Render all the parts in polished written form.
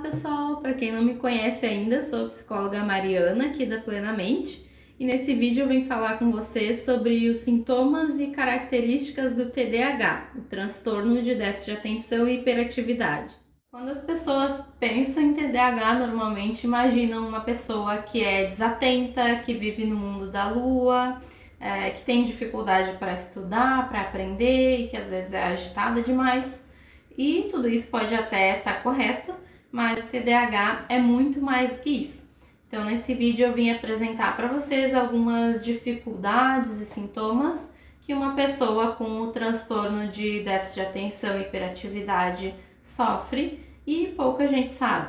pessoal! Para quem não me conhece ainda, sou a psicóloga Mariana, aqui da Plenamente, e nesse vídeo eu vim falar com vocês sobre os sintomas e características do TDAH, o transtorno de déficit de atenção e hiperatividade. Quando as pessoas pensam em TDAH, normalmente imaginam uma pessoa que é desatenta, que vive no mundo da lua, que tem dificuldade para estudar, para aprender e que às vezes é agitada demais. E tudo isso pode até estar correto, mas TDAH é muito mais do que isso. Então, nesse vídeo eu vim apresentar para vocês algumas dificuldades e sintomas que uma pessoa com o transtorno de déficit de atenção e hiperatividade sofre e pouca gente sabe.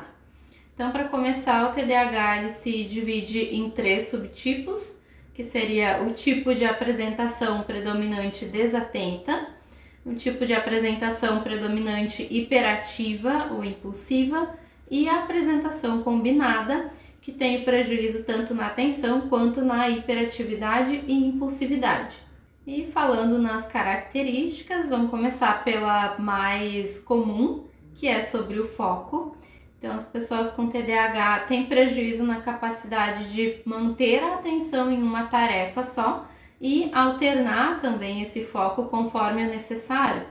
Então, para começar, o TDAH ele se divide em 3 subtipos, que seria o tipo de apresentação predominante desatenta, um tipo de apresentação predominante hiperativa ou impulsiva e a apresentação combinada, que tem prejuízo tanto na atenção quanto na hiperatividade e impulsividade. E falando nas características, vamos começar pela mais comum, que é sobre o foco. Então, as pessoas com TDAH têm prejuízo na capacidade de manter a atenção em uma tarefa só e alternar também esse foco conforme é necessário.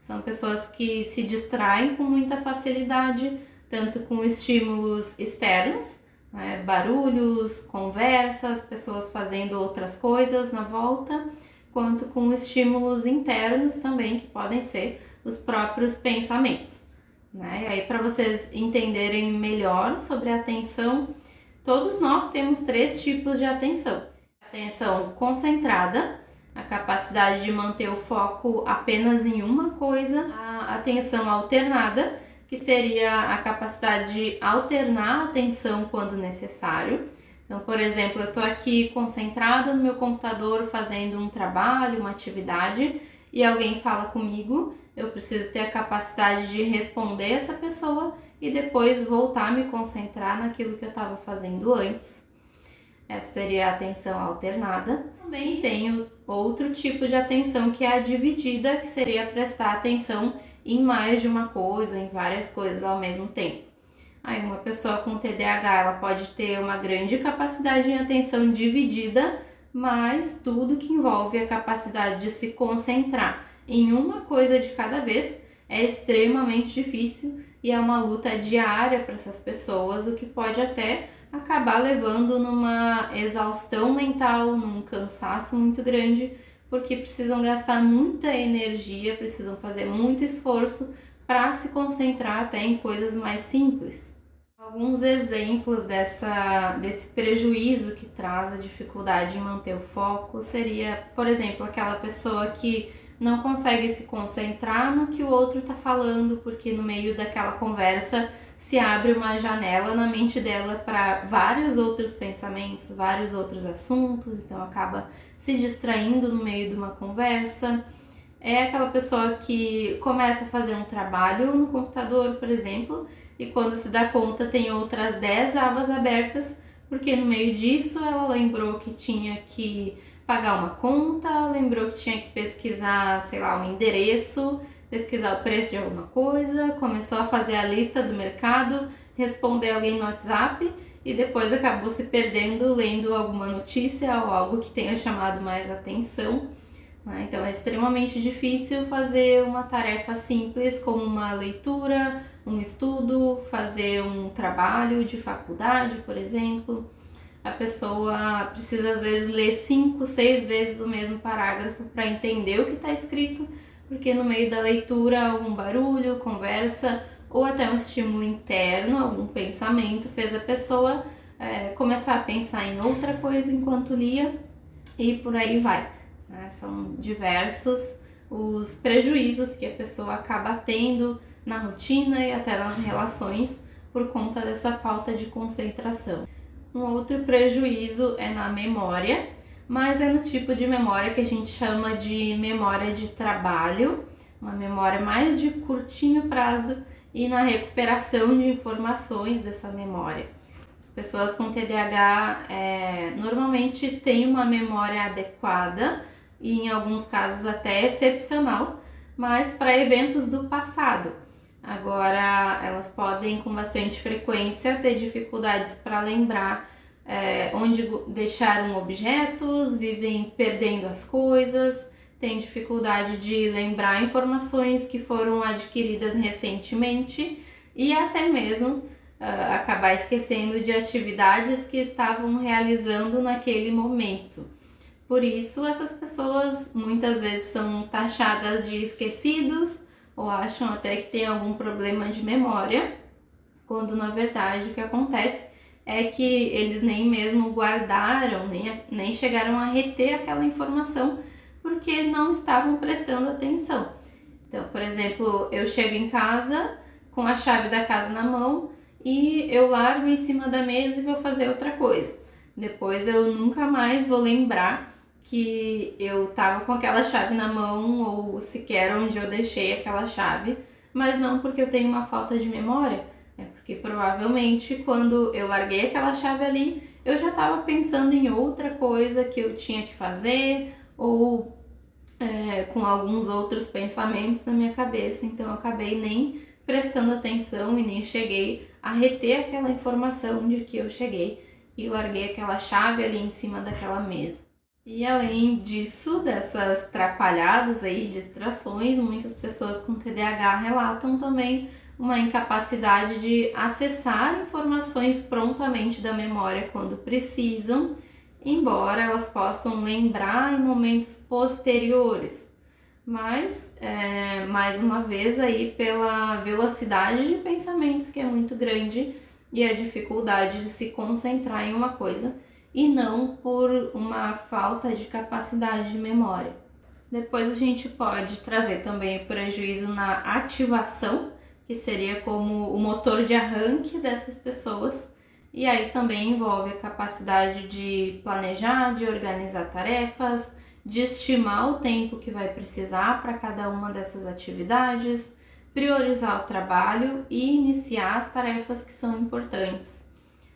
São pessoas que se distraem com muita facilidade, tanto com estímulos externos, né, barulhos, conversas, pessoas fazendo outras coisas na volta, quanto com estímulos internos também, que podem ser os próprios pensamentos. Né? E aí, para vocês entenderem melhor sobre a atenção, todos nós temos 3 tipos de atenção. Atenção concentrada, a capacidade de manter o foco apenas em uma coisa. A atenção alternada, que seria a capacidade de alternar a atenção quando necessário. Então, por exemplo, eu estou aqui concentrada no meu computador fazendo um trabalho, uma atividade, e alguém fala comigo, eu preciso ter a capacidade de responder essa pessoa e depois voltar a me concentrar naquilo que eu estava fazendo antes. Essa seria a atenção alternada. Também tem outro tipo de atenção que é a dividida, que seria prestar atenção em mais de uma coisa, em várias coisas ao mesmo tempo. Aí uma pessoa com TDAH ela pode ter uma grande capacidade em atenção dividida, mas tudo que envolve a capacidade de se concentrar em uma coisa de cada vez é extremamente difícil e é uma luta diária para essas pessoas, o que pode até acabar levando numa exaustão mental, num cansaço muito grande, porque precisam gastar muita energia, precisam fazer muito esforço para se concentrar até em coisas mais simples. Alguns exemplos desse prejuízo que traz a dificuldade em manter o foco seria, por exemplo, aquela pessoa que não consegue se concentrar no que o outro está falando, porque no meio daquela conversa se abre uma janela na mente dela para vários outros pensamentos, vários outros assuntos, então acaba se distraindo no meio de uma conversa. É aquela pessoa que começa a fazer um trabalho no computador, por exemplo, e quando se dá conta tem outras 10 abas abertas, porque no meio disso ela lembrou que tinha que pagar uma conta, lembrou que tinha que pesquisar, sei lá, um endereço, pesquisar o preço de alguma coisa, começou a fazer a lista do mercado, responder alguém no WhatsApp e depois acabou se perdendo lendo alguma notícia ou algo que tenha chamado mais atenção. Então é extremamente difícil fazer uma tarefa simples como uma leitura, um estudo, fazer um trabalho de faculdade, por exemplo. A pessoa precisa às vezes ler 5, 6 vezes o mesmo parágrafo para entender o que está escrito, porque no meio da leitura algum barulho, conversa ou até um estímulo interno, algum pensamento fez a pessoa começar a pensar em outra coisa enquanto lia e por aí vai. São diversos os prejuízos que a pessoa acaba tendo na rotina e até nas relações por conta dessa falta de concentração. Um outro prejuízo é na memória, mas é no tipo de memória que a gente chama de memória de trabalho, uma memória mais de curtinho prazo e na recuperação de informações dessa memória. As pessoas com TDAH normalmente têm uma memória adequada e em alguns casos até excepcional, mas para eventos do passado. Agora, elas podem com bastante frequência ter dificuldades para lembrar onde deixaram objetos, vivem perdendo as coisas, têm dificuldade de lembrar informações que foram adquiridas recentemente e até mesmo acabar esquecendo de atividades que estavam realizando naquele momento. Por isso, essas pessoas muitas vezes são taxadas de esquecidos ou acham até que tem algum problema de memória, quando na verdade o que acontece é que eles nem mesmo guardaram, nem chegaram a reter aquela informação porque não estavam prestando atenção. Então, por exemplo, eu chego em casa com a chave da casa na mão e eu largo em cima da mesa e vou fazer outra coisa. Depois eu nunca mais vou lembrar que eu tava com aquela chave na mão ou sequer onde eu deixei aquela chave, mas não porque eu tenho uma falta de memória, é porque provavelmente quando eu larguei aquela chave ali, eu já estava pensando em outra coisa que eu tinha que fazer ou com alguns outros pensamentos na minha cabeça, então eu acabei nem prestando atenção e nem cheguei a reter aquela informação de que eu cheguei e larguei aquela chave ali em cima daquela mesa. E além disso, dessas atrapalhadas aí, distrações, muitas pessoas com TDAH relatam também uma incapacidade de acessar informações prontamente da memória quando precisam, embora elas possam lembrar em momentos posteriores. Mas, mais uma vez aí, pela velocidade de pensamentos que é muito grande e a dificuldade de se concentrar em uma coisa, e não por uma falta de capacidade de memória. Depois a gente pode trazer também o prejuízo na ativação, que seria como o motor de arranque dessas pessoas, e aí também envolve a capacidade de planejar, de organizar tarefas, de estimar o tempo que vai precisar para cada uma dessas atividades, priorizar o trabalho e iniciar as tarefas que são importantes.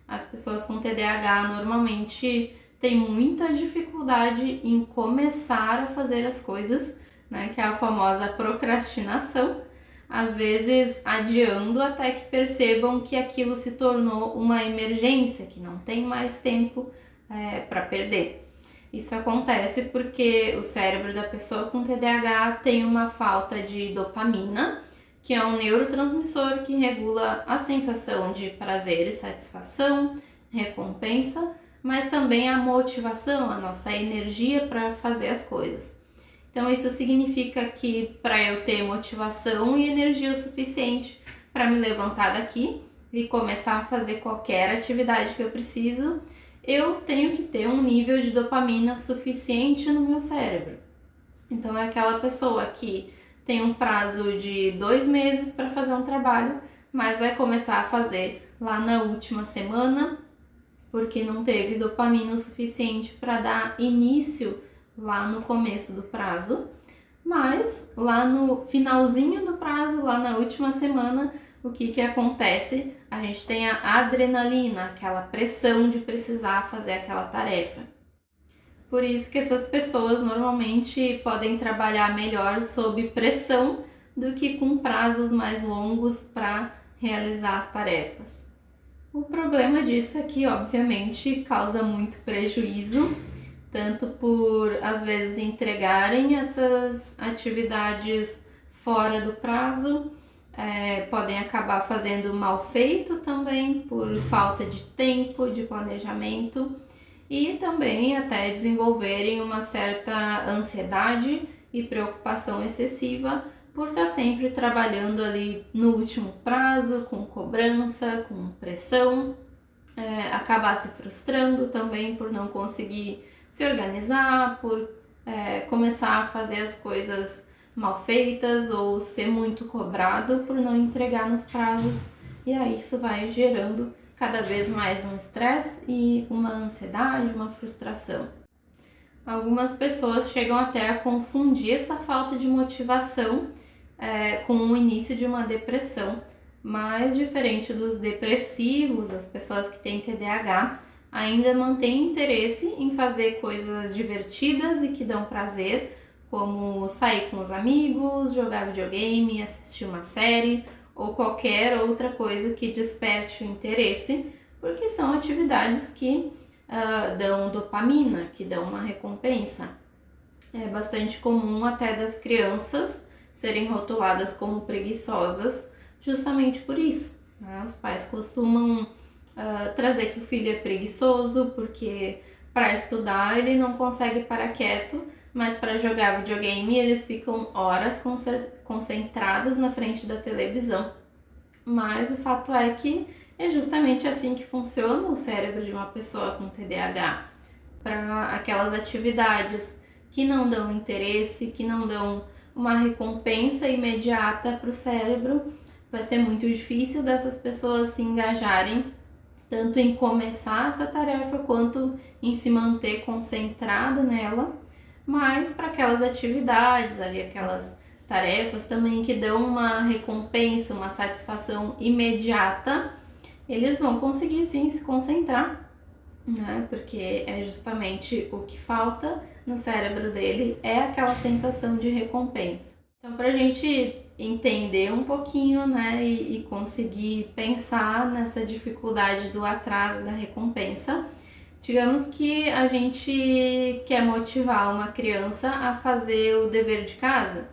As pessoas com TDAH normalmente têm muita dificuldade em começar a fazer as coisas, né, que é a famosa procrastinação, às vezes adiando até que percebam que aquilo se tornou uma emergência, que não tem mais tempo para perder. Isso acontece porque o cérebro da pessoa com TDAH tem uma falta de dopamina, que é um neurotransmissor que regula a sensação de prazer e satisfação, recompensa, mas também a motivação, a nossa energia para fazer as coisas. Então isso significa que para eu ter motivação e energia o suficiente para me levantar daqui e começar a fazer qualquer atividade que eu preciso, eu tenho que ter um nível de dopamina suficiente no meu cérebro. Então é aquela pessoa que tem um prazo de 2 meses para fazer um trabalho, mas vai começar a fazer lá na última semana, porque não teve dopamina o suficiente para dar início lá no começo do prazo. Mas lá no finalzinho do prazo, lá na última semana, o que acontece? A gente tem a adrenalina, aquela pressão de precisar fazer aquela tarefa. Por isso que essas pessoas normalmente podem trabalhar melhor sob pressão do que com prazos mais longos para realizar as tarefas. O problema disso é que, obviamente, causa muito prejuízo, tanto por, às vezes, entregarem essas atividades fora do prazo, podem acabar fazendo mal feito também por falta de tempo, de planejamento, e também até desenvolverem uma certa ansiedade e preocupação excessiva por estar sempre trabalhando ali no último prazo, com cobrança, com pressão, acabar se frustrando também por não conseguir se organizar, por começar a fazer as coisas mal feitas ou ser muito cobrado por não entregar nos prazos, e aí isso vai gerando cada vez mais um estresse e uma ansiedade, uma frustração. Algumas pessoas chegam até a confundir essa falta de motivação com o início de uma depressão, mas diferente dos depressivos, as pessoas que têm TDAH ainda mantêm interesse em fazer coisas divertidas e que dão prazer, como sair com os amigos, jogar videogame, assistir uma série ou qualquer outra coisa que desperte o interesse, porque são atividades que dão dopamina, que dão uma recompensa. É bastante comum até das crianças serem rotuladas como preguiçosas, justamente por isso, né? Os pais costumam trazer que o filho é preguiçoso porque para estudar ele não consegue parar quieto, mas para jogar videogame eles ficam horas concentrados na frente da televisão. Mas o fato é que é justamente assim que funciona o cérebro de uma pessoa com TDAH. Para aquelas atividades que não dão interesse, que não dão uma recompensa imediata para o cérebro, vai ser muito difícil dessas pessoas se engajarem tanto em começar essa tarefa quanto em se manter concentrado nela. Mas para aquelas atividades ali, aquelas tarefas também que dão uma recompensa, uma satisfação imediata, eles vão conseguir sim se concentrar, né? Porque é justamente o que falta no cérebro dele, é aquela sensação de recompensa. Então, para a gente entender um pouquinho, né, e conseguir pensar nessa dificuldade do atraso da recompensa, digamos que a gente quer motivar uma criança a fazer o dever de casa.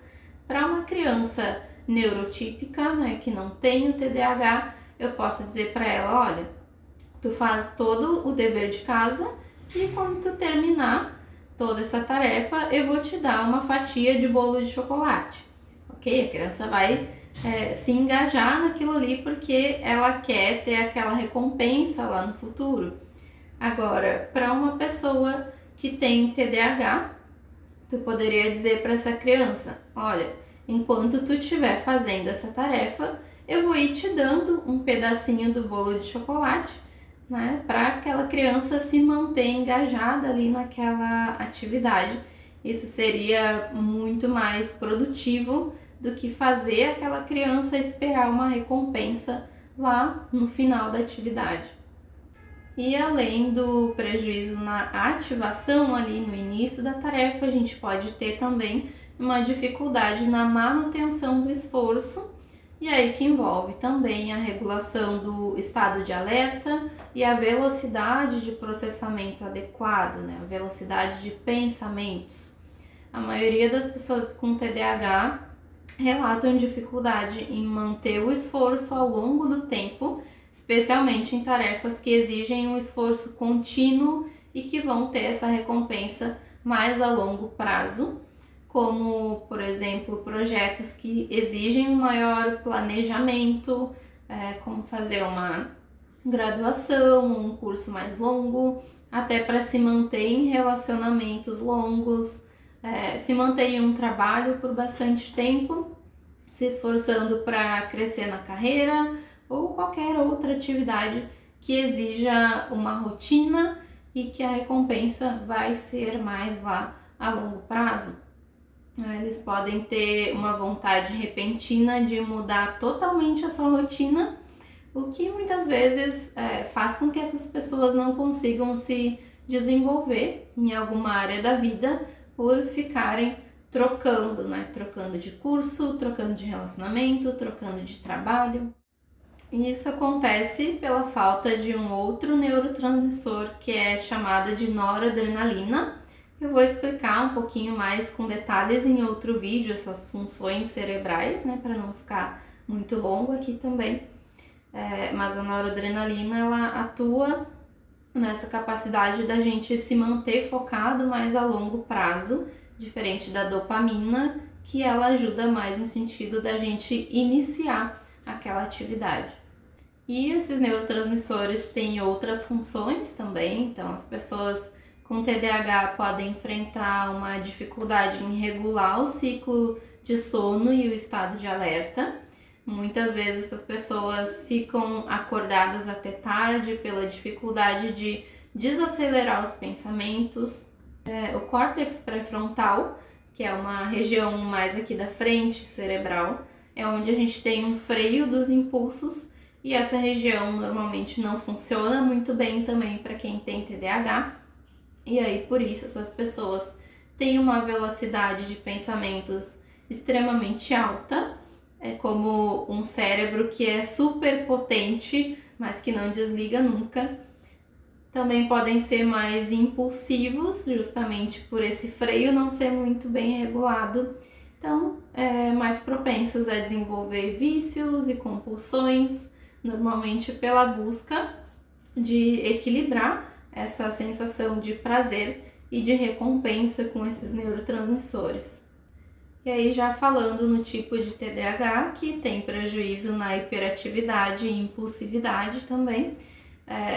Para uma criança neurotípica, né, que não tem o TDAH, eu posso dizer para ela, olha, tu faz todo o dever de casa e quando tu terminar toda essa tarefa, eu vou te dar uma fatia de bolo de chocolate. Ok? A criança vai se engajar naquilo ali porque ela quer ter aquela recompensa lá no futuro. Agora, para uma pessoa que tem TDAH, tu poderia dizer para essa criança, olha, enquanto tu estiver fazendo essa tarefa, eu vou ir te dando um pedacinho do bolo de chocolate, né, para aquela criança se manter engajada ali naquela atividade. Isso seria muito mais produtivo do que fazer aquela criança esperar uma recompensa lá no final da atividade. E além do prejuízo na ativação ali no início da tarefa, a gente pode ter também uma dificuldade na manutenção do esforço, e aí que envolve também a regulação do estado de alerta e a velocidade de processamento adequado, né? A velocidade de pensamentos. A maioria das pessoas com TDAH relatam dificuldade em manter o esforço ao longo do tempo, especialmente em tarefas que exigem um esforço contínuo e que vão ter essa recompensa mais a longo prazo, como, por exemplo, projetos que exigem um maior planejamento, como fazer uma graduação, um curso mais longo, até para se manter em relacionamentos longos, se manter em um trabalho por bastante tempo, se esforçando para crescer na carreira ou qualquer outra atividade que exija uma rotina e que a recompensa vai ser mais lá a longo prazo. Eles podem ter uma vontade repentina de mudar totalmente a sua rotina, o que muitas vezes faz com que essas pessoas não consigam se desenvolver em alguma área da vida por ficarem trocando, né? Trocando de curso, trocando de relacionamento, trocando de trabalho. E isso acontece pela falta de um outro neurotransmissor que é chamado de noradrenalina. Eu vou explicar um pouquinho mais com detalhes em outro vídeo essas funções cerebrais, né, para não ficar muito longo aqui também. Mas a noradrenalina, ela atua nessa capacidade da gente se manter focado mais a longo prazo, diferente da dopamina, que ela ajuda mais no sentido da gente iniciar aquela atividade. E esses neurotransmissores têm outras funções também, então as pessoas com TDAH podem enfrentar uma dificuldade em regular o ciclo de sono e o estado de alerta. Muitas vezes essas pessoas ficam acordadas até tarde pela dificuldade de desacelerar os pensamentos. O córtex pré-frontal, que é uma região mais aqui da frente cerebral, é onde a gente tem um freio dos impulsos, e essa região normalmente não funciona muito bem também para quem tem TDAH. E aí, por isso, essas pessoas têm uma velocidade de pensamentos extremamente alta É como um cérebro que é super potente, mas que não desliga nunca. Também podem ser mais impulsivos, justamente por esse freio não ser muito bem regulado. Então, mais propensos a desenvolver vícios e compulsões, normalmente pela busca de equilibrar essa sensação de prazer e de recompensa com esses neurotransmissores. E aí, já falando no tipo de TDAH, que tem prejuízo na hiperatividade e impulsividade também,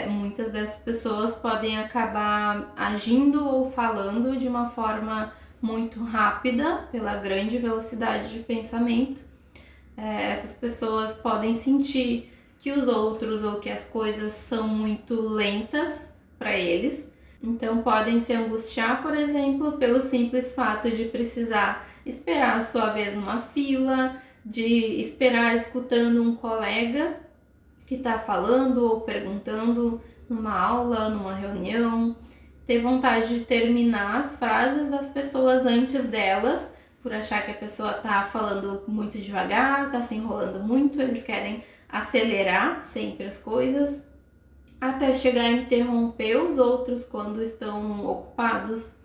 muitas dessas pessoas podem acabar agindo ou falando de uma forma muito rápida, pela grande velocidade de pensamento. Essas pessoas podem sentir que os outros ou que as coisas são muito lentas para eles. Então podem se angustiar, por exemplo, pelo simples fato de precisar esperar a sua vez numa fila, de esperar escutando um colega que está falando ou perguntando numa aula, numa reunião, ter vontade de terminar as frases das pessoas antes delas, por achar que a pessoa está falando muito devagar, está se enrolando muito, eles querem acelerar sempre as coisas, até chegar a interromper os outros quando estão ocupados.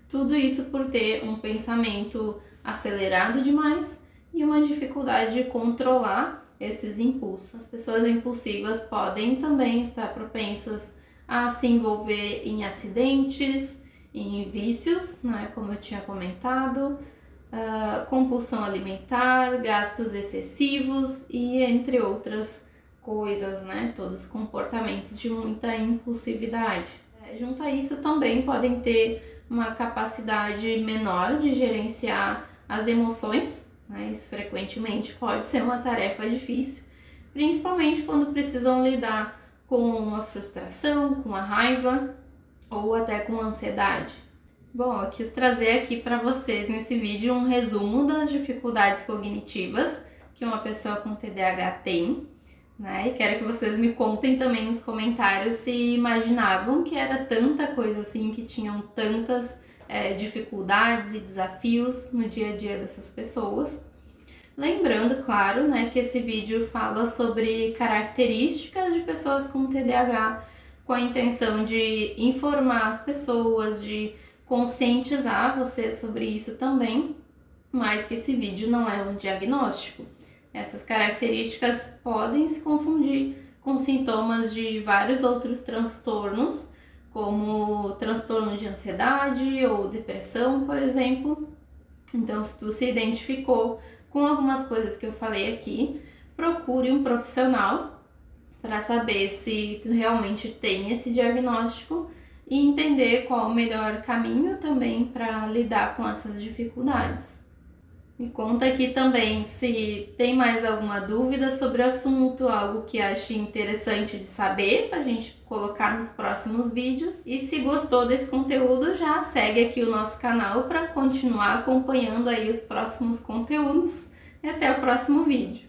Tudo isso por ter um pensamento acelerado demais e uma dificuldade de controlar esses impulsos. As pessoas impulsivas podem também estar propensas a se envolver em acidentes, em vícios, né, como eu tinha comentado, compulsão alimentar, gastos excessivos e entre outras coisas, né, todos comportamentos de muita impulsividade. Junto a isso também podem ter uma capacidade menor de gerenciar as emoções, né? Isso frequentemente pode ser uma tarefa difícil, principalmente quando precisam lidar com uma frustração, com a raiva ou até com a ansiedade. Bom, eu quis trazer aqui para vocês nesse vídeo um resumo das dificuldades cognitivas que uma pessoa com TDAH tem, né? E quero que vocês me contem também nos comentários se imaginavam que era tanta coisa assim, que tinham tantas dificuldades e desafios no dia a dia dessas pessoas. Lembrando, claro, né, que esse vídeo fala sobre características de pessoas com TDAH, com a intenção de informar as pessoas, de conscientizar você sobre isso também, mas que esse vídeo não é um diagnóstico. Essas características podem se confundir com sintomas de vários outros transtornos, como transtorno de ansiedade ou depressão, por exemplo. Então, se você identificou com algumas coisas que eu falei aqui, procure um profissional para saber se tu realmente tem esse diagnóstico e entender qual o melhor caminho também para lidar com essas dificuldades. Me conta aqui também se tem mais alguma dúvida sobre o assunto, algo que ache interessante de saber para a gente colocar nos próximos vídeos. E se gostou desse conteúdo, já segue aqui o nosso canal para continuar acompanhando aí os próximos conteúdos. E até o próximo vídeo.